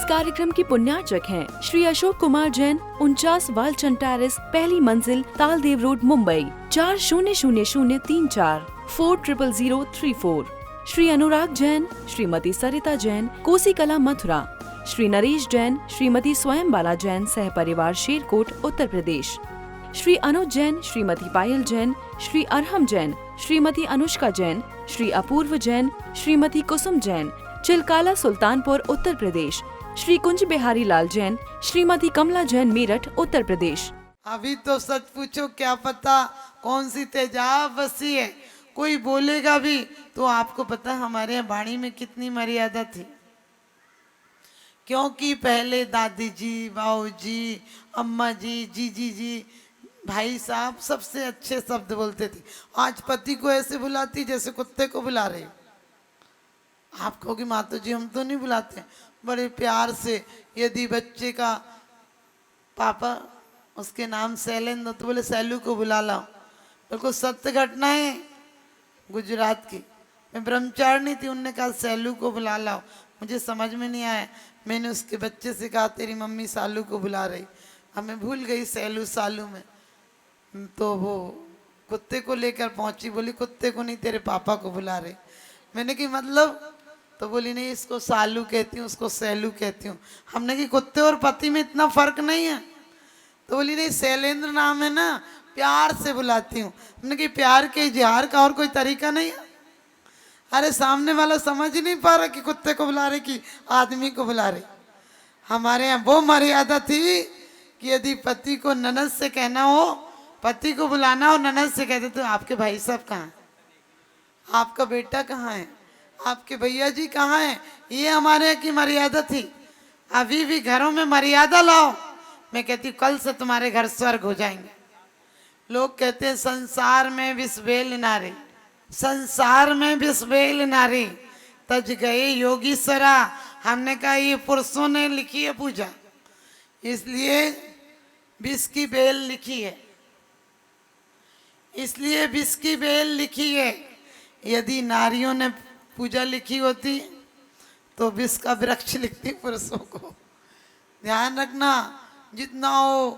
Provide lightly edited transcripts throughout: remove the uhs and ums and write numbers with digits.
कार्यक्रम की पुण्यार्चक हैं श्री अशोक कुमार जैन, 49 वालचंद टेरेस, पहली मंजिल, तालदेव रोड, मुंबई 400034 400034। श्री अनुराग जैन, श्रीमती सरिता जैन, कोसी कला, मथुरा। श्री नरेश जैन, श्रीमती स्वयंबाला जैन, सह परिवार, शेरकोट, उत्तर प्रदेश। श्री अनुज जैन, श्रीमती पायल जैन, श्री अरहम जैन, श्रीमती अनुष्का जैन, श्री अपूर्व जैन, श्रीमती कुसुम जैन, चिलकाला, सुल्तानपुर, उत्तर प्रदेश। श्री कुंज बिहारी लाल जैन, श्रीमती कमला जैन, मेरठ, उत्तर प्रदेश। अभी तो सच पूछो, क्या पता कौन सी तेजाब बसी है। कोई बोलेगा भी तो आपको पता हमारे यहाँ वाणी में कितनी मर्यादा थी, क्योंकि पहले दादी जी, बाऊ जी, अम्मा जी, जीजी जी, भाई साहब सबसे अच्छे शब्द बोलते थे। आज पति को ऐसे बुलाती जैसे कुत्ते को बुला रहे। आप कहोगे माता जी हम तो नहीं बुलाते, बड़े प्यार से। यदि बच्चे का पापा उसके नाम शैलेंद्र तो बोले सैलू को बुला लाओ। बिल्कुल सत्य घटना है गुजरात की। मैं ब्रह्मचारिणी थी, उनने कहा सैलू को बुला लाओ। मुझे समझ में नहीं आया, मैंने उसके बच्चे से कहा तेरी मम्मी सालू को बुला रही। हमें भूल गई सैलू सालू में। तो वो कुत्ते को लेकर पहुंची, बोली कुत्ते को नहीं तेरे पापा को बुला रही। मैंने की मतलब, तो बोली नहीं इसको सालू कहती हूँ, उसको सैलू कहती हूँ। हमने कि कुत्ते और पति में इतना फर्क नहीं है। तो बोली नहीं शैलेंद्र नाम है ना, प्यार से बुलाती हूँ। हमने कि प्यार के इजहार का और कोई तरीका नहीं है। अरे सामने वाला समझ ही नहीं पा रहा कि कुत्ते को बुला रहे कि आदमी को बुला रहे। हमारे यहाँ वो मर्यादा थी कि यदि पति को ननद से कहना हो, पति को बुलाना हो, ननद से कहते तो आपके भाई साहब कहाँ हैं, आपका बेटा कहाँ है, आपके भैया जी कहाँ हैं। ये हमारे यहाँ की मर्यादा थी। अभी भी घरों में मर्यादा लाओ। मैं कहती हूँ कल से तुम्हारे घर स्वर्ग हो जाएंगे। लोग कहते हैं संसार में विषबेल नारी, संसार में विषबेल नारी, तज गए योगीश्वरा। हमने कहा ये पुरुषों ने लिखी है पूजा, इसलिए विष की बेल लिखी है, इसलिए विष की बेल लिखी है। यदि नारियों ने पूजा लिखी होती तो विष का वृक्ष लिखती पुरुषों को। ध्यान रखना, जितना हो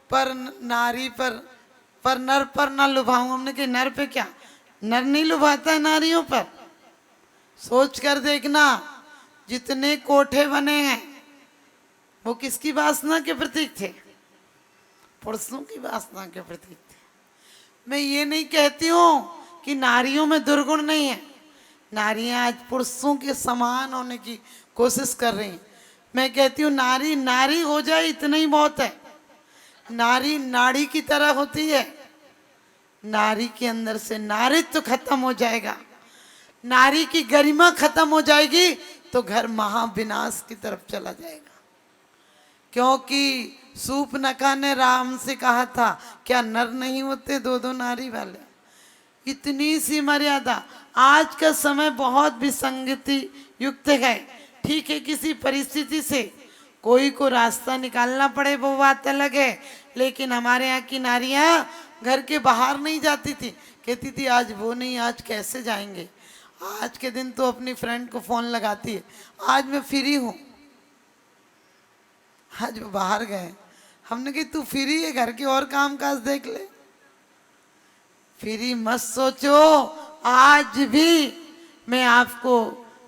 पर नारी पर नर पर न लुभाऊं। हमने कि नर पे क्या, नर नहीं लुभाता है नारियों पर। सोच कर देखना, जितने कोठे बने हैं वो किसकी वासना के प्रतीक थे, पुरुषों की वासना के प्रतीक थे। मैं ये नहीं कहती हूँ कि नारियों में दुर्गुण नहीं है। नारियां आज पुरुषों के समान होने की कोशिश कर रही हैं। मैं कहती हूँ नारी नारी हो जाए इतना ही बहुत है। नारी नाड़ी की तरह होती है। नारी के अंदर से नारित्व खत्म हो जाएगा, नारी की गरिमा खत्म हो जाएगी तो घर महाविनाश की तरफ चला जाएगा। क्योंकि सूर्पनखा ने राम से कहा था क्या नर नहीं होते दो दो नारी वाले। इतनी सी मर्यादा। आज का समय बहुत विसंगति युक्त है। ठीक है, किसी परिस्थिति से कोई को रास्ता निकालना पड़े वो बात अलग है, लेकिन हमारे यहाँ की नारियाँ घर के बाहर नहीं जाती थी। कहती थी आज वो नहीं, आज कैसे जाएंगे। आज के दिन तो अपनी फ्रेंड को फोन लगाती है, आज मैं फ्री हूँ, आज वो बाहर गए। हमने कहा तू फ्री है, घर के और काम काज देख ले। फ्री मत सोचो। आज भी मैं आपको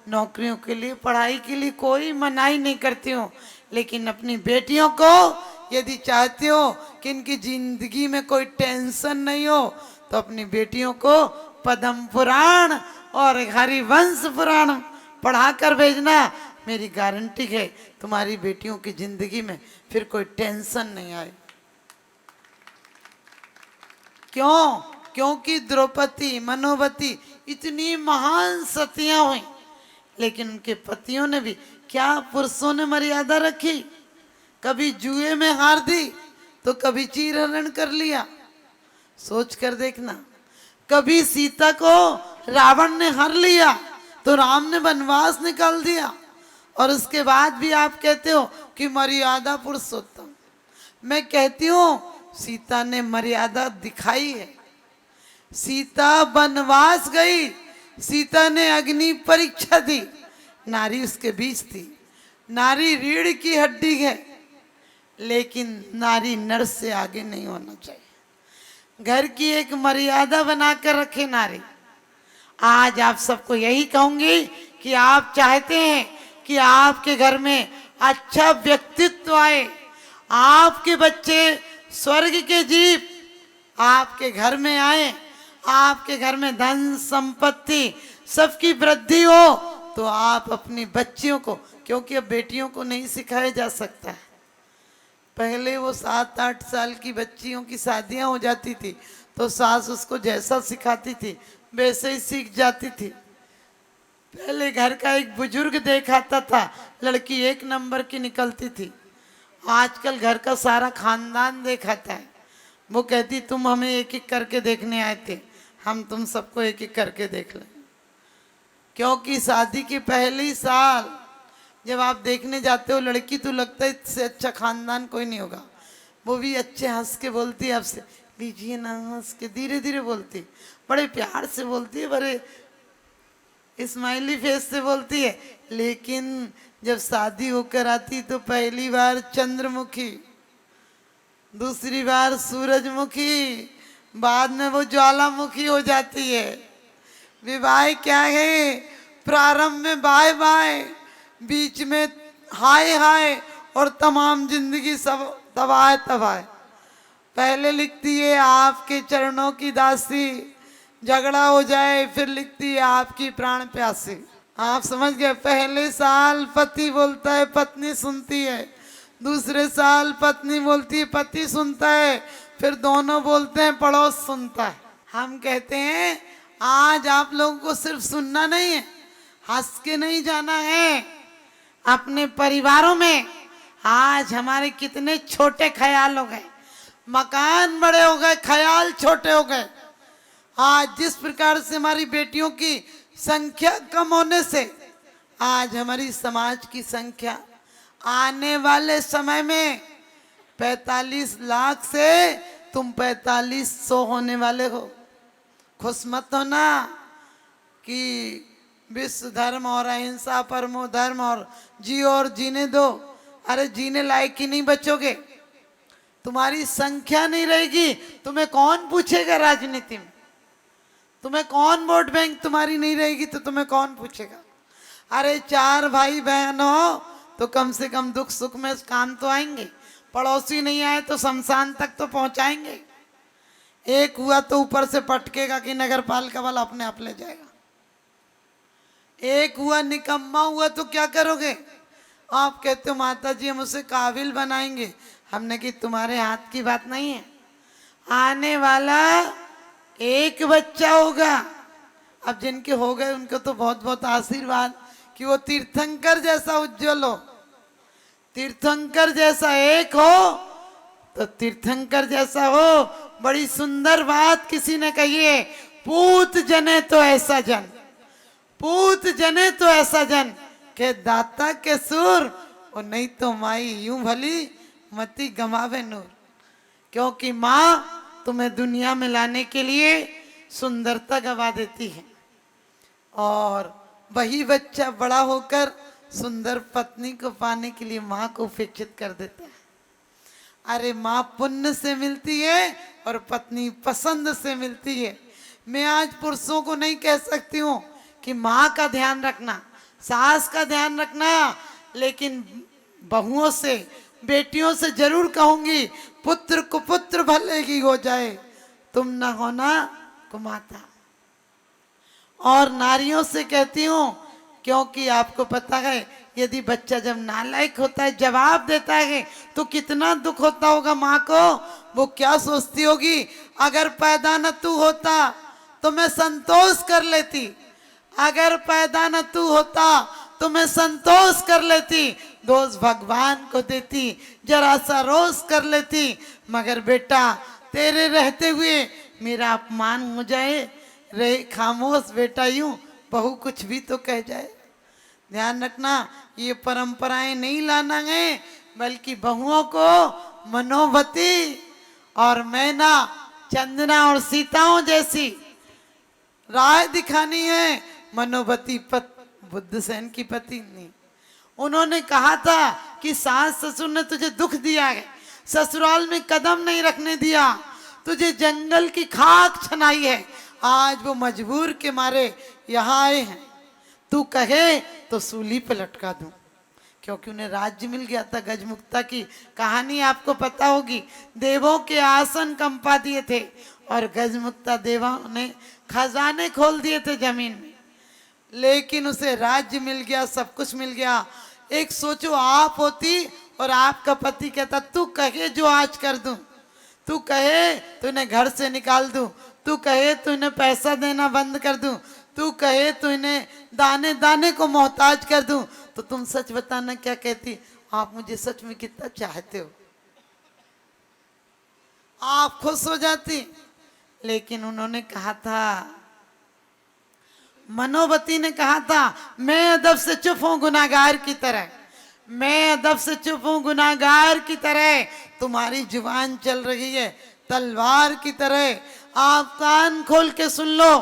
नौकरियों के लिए, पढ़ाई के लिए कोई मनाही नहीं करती हूँ, लेकिन अपनी बेटियों को यदि चाहते हो कि इनकी जिंदगी में कोई टेंशन नहीं हो तो अपनी बेटियों को पद्म पुराण और हरिवंश पुराण पढ़ा कर भेजना। मेरी गारंटी है तुम्हारी बेटियों की जिंदगी में फिर कोई टेंशन नहीं आए। क्यों? क्योंकि द्रौपदी, मनोवती इतनी महान सतियां हुई, लेकिन उनके पतियों ने भी क्या पुरुषों ने मर्यादा रखी। कभी जुए में हार दी तो कभी चीर हरण कर लिया। सोच कर देखना। कभी सीता को रावण ने हर लिया तो राम ने वनवास निकाल दिया, और उसके बाद भी आप कहते हो कि मर्यादा पुरुषोत्तम। मैं कहती हूँ सीता ने मर्यादा दिखाई है। सीता वनवास गई, सीता ने अग्नि परीक्षा दी, नारी उसके बीच थी। नारी रीढ़ की हड्डी है, लेकिन नारी नर से आगे नहीं होना चाहिए। घर की एक मर्यादा बनाकर रखे नारी। आज आप सबको यही कहूंगी कि आप चाहते हैं कि आपके घर में अच्छा व्यक्तित्व आए, आपके बच्चे स्वर्ग के जीव आपके घर में आए, आपके घर में धन संपत्ति सबकी वृद्धि हो, तो आप अपनी बच्चियों को, क्योंकि अब बेटियों को नहीं सिखाया जा सकता है। पहले वो 7-8 साल की बच्चियों की शादियां हो जाती थी तो सास उसको जैसा सिखाती थी वैसे ही सीख जाती थी। पहले घर का एक बुजुर्ग देखाता था, लड़की 1 नंबर की निकलती थी। आजकल घर का सारा खानदान देखाता है। वो कहती तुम हमें एक एक करके देखने आए थे, हम तुम सबको एक एक करके देख लें। क्योंकि शादी के पहले ही साल जब आप देखने जाते हो लड़की, तो लगता है इससे अच्छा खानदान कोई नहीं होगा। वो भी अच्छे हंस के बोलती है आपसे, लीजिए ना, हंस के धीरे धीरे बोलती, बड़े प्यार से बोलती है, बड़े स्माइली फेस से बोलती है। लेकिन जब शादी होकर आती तो पहली बार चंद्रमुखी, दूसरी बार सूरजमुखी, बाद में वो ज्वालामुखी हो जाती है। विवाह क्या है? प्रारंभ में बाय बाय, बीच में हाय हाय, और तमाम जिंदगी सब तबाह तबाह। पहले लिखती है आपके चरणों की दासी, झगड़ा हो जाए फिर लिखती है आपकी प्राण प्यासी। आप समझ गए? पहले साल पति बोलता है पत्नी सुनती है, दूसरे साल पत्नी बोलती है पति सुनता है, फिर दोनों बोलते हैं पड़ोस सुनता है। हम कहते हैं आज आप लोगों को सिर्फ सुनना नहीं है, हंस के नहीं जाना है। अपने परिवारों में आज हमारे कितने छोटे ख्याल हो गए, मकान बड़े हो गए, ख्याल छोटे हो गए। आज जिस प्रकार से हमारी बेटियों की संख्या कम होने से आज हमारी समाज की संख्या आने वाले समय में 45 लाख से तुम 4500 होने वाले हो। खुश मत होना कि विश्व धर्म और अहिंसा परमो धर्म और जियो और जीने दो। अरे जीने लायक ही नहीं बचोगे, तुम्हारी संख्या नहीं रहेगी, तुम्हें कौन पूछेगा राजनीति में? तुम्हें कौन वोट बैंक तुम्हारी नहीं रहेगी तो तुम्हें कौन पूछेगा? अरे 4 भाई बहन हो तो कम से कम दुख सुख में काम तो आएंगे, पड़ोसी नहीं आए तो शमशान तक तो पहुंचाएंगे। एक हुआ तो ऊपर से पटकेगा कि नगर पालिका वाला अपने आप ले जाएगा। एक हुआ निकम्मा हुआ तो क्या करोगे? आप कहते हो माता जी हम उसे काबिल बनाएंगे। हमने कि तुम्हारे हाथ की बात नहीं है, आने वाला एक बच्चा होगा। अब जिनके हो गए उनको तो बहुत बहुत आशीर्वाद कि वो तीर्थंकर जैसा उज्जवल हो, तीर्थंकर जैसा एक हो तो तीर्थंकर जैसा हो। बड़ी सुंदर बात किसी ने कही है, पूत जने तो ऐसा जन, पूत जने तो ऐसा जन के दाता के सुर, और नहीं तो माई यूं भली मती गमावे नूर। क्योंकि माँ तुम्हें दुनिया में लाने के लिए सुंदरता गवा देती है, और वही बच्चा बड़ा होकर सुंदर पत्नी को पाने के लिए माँ को उपेक्षित कर देता है। अरे माँ पुण्य से मिलती है और पत्नी पसंद से मिलती है। मैं आज पुरुषों को नहीं कह सकती हूँ कि माँ का ध्यान रखना, सास का ध्यान रखना, लेकिन बहुओं से, बेटियों से जरूर कहूंगी पुत्र कुपुत्र भले ही हो जाए, तुम न होना कुमाता। और नारियों से कहती हूँ क्योंकि आपको पता है यदि बच्चा जब नालायक होता है, जवाब देता है, तो कितना दुख होता होगा माँ को। वो क्या सोचती होगी, अगर पैदा न तू होता तो मैं संतोष कर लेती, अगर पैदा न तू होता तो मैं संतोष कर लेती, दोष भगवान को देती, जरा सा रोष कर लेती, मगर बेटा तेरे रहते हुए मेरा अपमान हो जाए, रहे खामोश बेटा, यूं बहू कुछ भी तो कह जाए। ध्यान रखना, ये परंपराएं नहीं लाना है, बल्कि बहुओं को मनोवती और मैना, चंदना और सीताओं जैसी राह दिखानी है। मनोवती बुद्ध सेन की पत्नी, उन्होंने कहा था कि सास ससुर ने तुझे दुख दिया है, ससुराल में कदम नहीं रखने दिया, तुझे जंगल की खाक छनाई है, आज वो मजबूर के मारे यहाँ आए हैं, तू कहे तो सूली पे लटका दूं। क्योंकि उन्हें राज्य मिल गया था। गजमुक्ता की कहानी आपको पता होगी, देवों के आसन कंपा दिए थे और गजमुक्ता देवों ने खजाने खोल दिए थे जमीन में, लेकिन उसे राज्य मिल गया, सब कुछ मिल गया। एक सोचो आप होती और आपका पति कहता तू कहे जो आज कर दूं, तू कहे तो इन्हें घर से निकाल दूं, तू कहे तो इन्हें पैसा देना बंद कर दूं, तू कहे तो इन्हें दाने दाने को मोहताज कर दूं, तो तुम सच बताना क्या कहती? आप मुझे सच में कितना चाहते हो? आप खुश हो जाती। लेकिन उन्होंने कहा था, मनोवती ने कहा था, मैं अदब से चुप हूं गुनाहगार की तरह, मैं अदब से चुप हूं गुनाहगार की तरह, तुम्हारी जुबान चल रही है तलवार की तरह। आप कान खोल के सुन लो,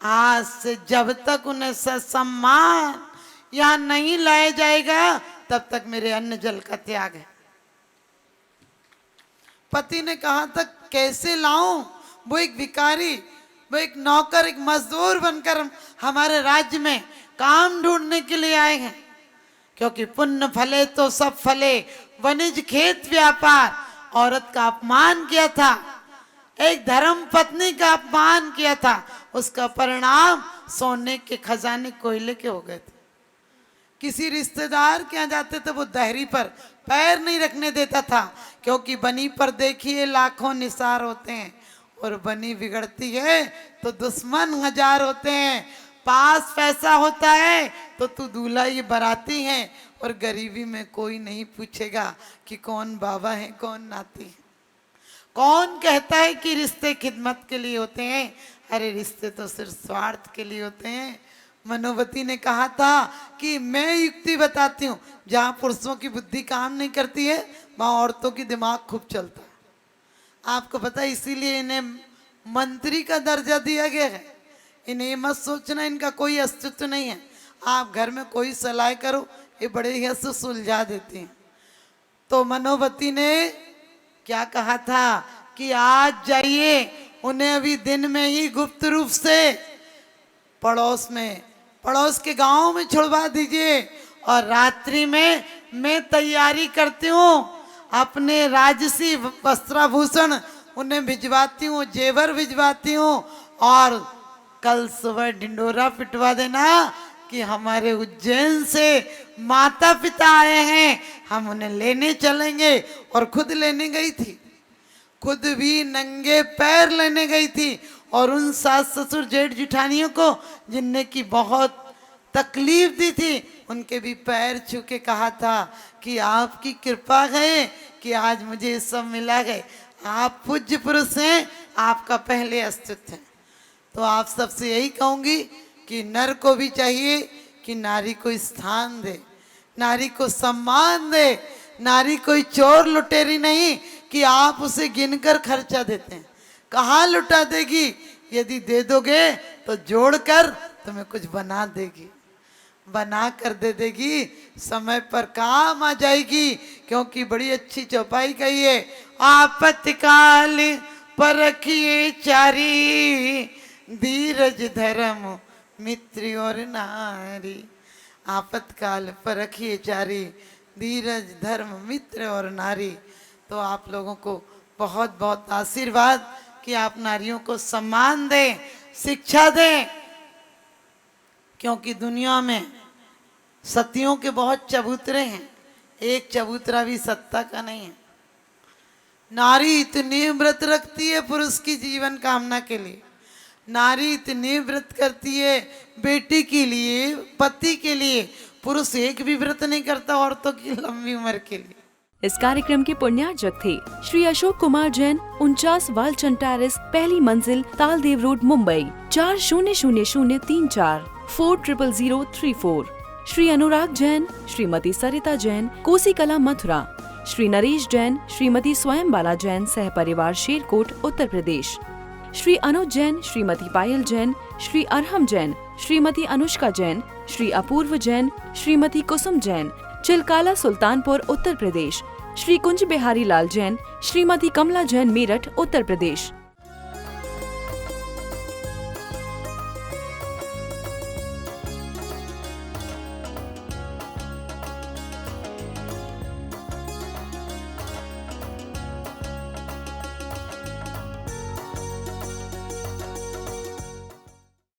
आज से जब तक उन्हें सम्मान यहां नहीं लाया जाएगा तब तक मेरे अन्न जल का त्याग है। पति ने कहा था कैसे लाऊं? वो एक भिखारी, वो एक नौकर, एक मजदूर बनकर हमारे राज्य में काम ढूंढने के लिए आए हैं, क्योंकि पुण्य फले तो सब फले, वनिज खेत व्यापार। औरत का अपमान किया था, एक धर्म पत्नी का अपमान किया था, उसका परिणाम सोने के खजाने कोयले के हो गए थे। किसी रिश्तेदार के यहाँ जाते थे वो दहरी पर पैर नहीं रखने देता था, क्योंकि बनी पर देखिए लाखों निसार होते हैं और बनी बिगड़ती है तो दुश्मन हजार होते हैं। पास पैसा होता है तो तू दूल्हा ये बराती है और गरीबी में कोई नहीं पूछेगा कि कौन बाबा है कौन नाती है। कौन कहता है कि रिश्ते खिदमत के लिए होते हैं? अरे रिश्ते तो सिर्फ स्वार्थ के लिए होते हैं। मनोवती ने कहा था कि मैं युक्ति बताती हूँ, जहाँ पुरुषों की बुद्धि काम नहीं करती है वहाँ औरतों की दिमाग खूब चलता है। आपको पता है इसीलिए इन्हें मंत्री का दर्जा दिया गया है। इन्हें ये मत सोचना इनका कोई अस्तित्व नहीं है। आप घर में कोई सलाह करो ये बड़े ही से सुलझा देती हैं। तो मनोवती ने क्या कहा था कि आज जाइए, उन्हें अभी दिन में ही गुप्त रूप से पड़ोस के गांव में छुड़वा दीजिए और रात्रि में मैं तैयारी करती हूँ, अपने राजसी वस्त्राभूषण उन्हें भिजवाती हूँ, जेवर भिजवाती हूँ और कल सुबह ढिंडोरा पिटवा देना कि हमारे उज्जैन से माता पिता आए हैं, हम उन्हें लेने चलेंगे। और खुद लेने गई थी, खुद भी नंगे पैर लेने गई थी और उन सास ससुर जेठ जिठानियों को जिनने की बहुत तकलीफ दी थी उनके भी पैर छू के कहा था कि आपकी कृपा है कि आज मुझे ये सब मिला है, आप पूज्य पुरुष हैं, आपका पहले अस्तित्व है। तो आप सबसे यही कहूंगी कि नर को भी चाहिए कि नारी को स्थान दे, नारी को सम्मान दे। नारी कोई चोर लुटेरी नहीं कि आप उसे गिनकर खर्चा देते हैं। कहाँ लुटा देगी? यदि दे दोगे तो जोड़कर तुम्हें कुछ बना देगी, बना कर दे देगी, समय पर काम आ जाएगी। क्योंकि बड़ी अच्छी चौपाई कही है, आपत्तिकाल पर रखिए चारी, धीरज धर्म मित्र और नारी। आपत्काल पर रखिए चारी, धीरज धर्म मित्र और नारी। तो आप लोगों को बहुत बहुत आशीर्वाद कि आप नारियों को सम्मान दें, शिक्षा दें, क्योंकि दुनिया में सतियों के बहुत चबूतरे हैं, एक चबूतरा भी सत्ता का नहीं है। नारी इतनी व्रत रखती है पुरुष की जीवन कामना के लिए, नारी इतनी व्रत करती है बेटी के लिए, पति के लिए। पुरुष एक भी व्रत नहीं करता औरतों की लंबी उम्र के लिए। इस कार्यक्रम के पुण्यार्चक थे श्री अशोक कुमार जैन, 49 वालचंद टेरेस, पहली मंजिल, तालदेव रोड, मुंबई 400034 400034। श्री अनुराग जैन, श्रीमती सरिता जैन, कोसी कला, मथुरा। श्री नरेश जैन, श्रीमती स्वयंबाला जैन, सह परिवार, शेरकोट, उत्तर प्रदेश। श्री अनुज जैन, श्रीमती पायल जैन, श्री अरहम जैन, श्रीमती अनुष्का जैन, श्री अपूर्व जैन, श्रीमती कुसुम जैन, चिलकाला सुल्तानपुर उत्तर प्रदेश। श्री कुंज बिहारी लाल जैन, श्रीमती कमला जैन मेरठ उत्तर प्रदेश।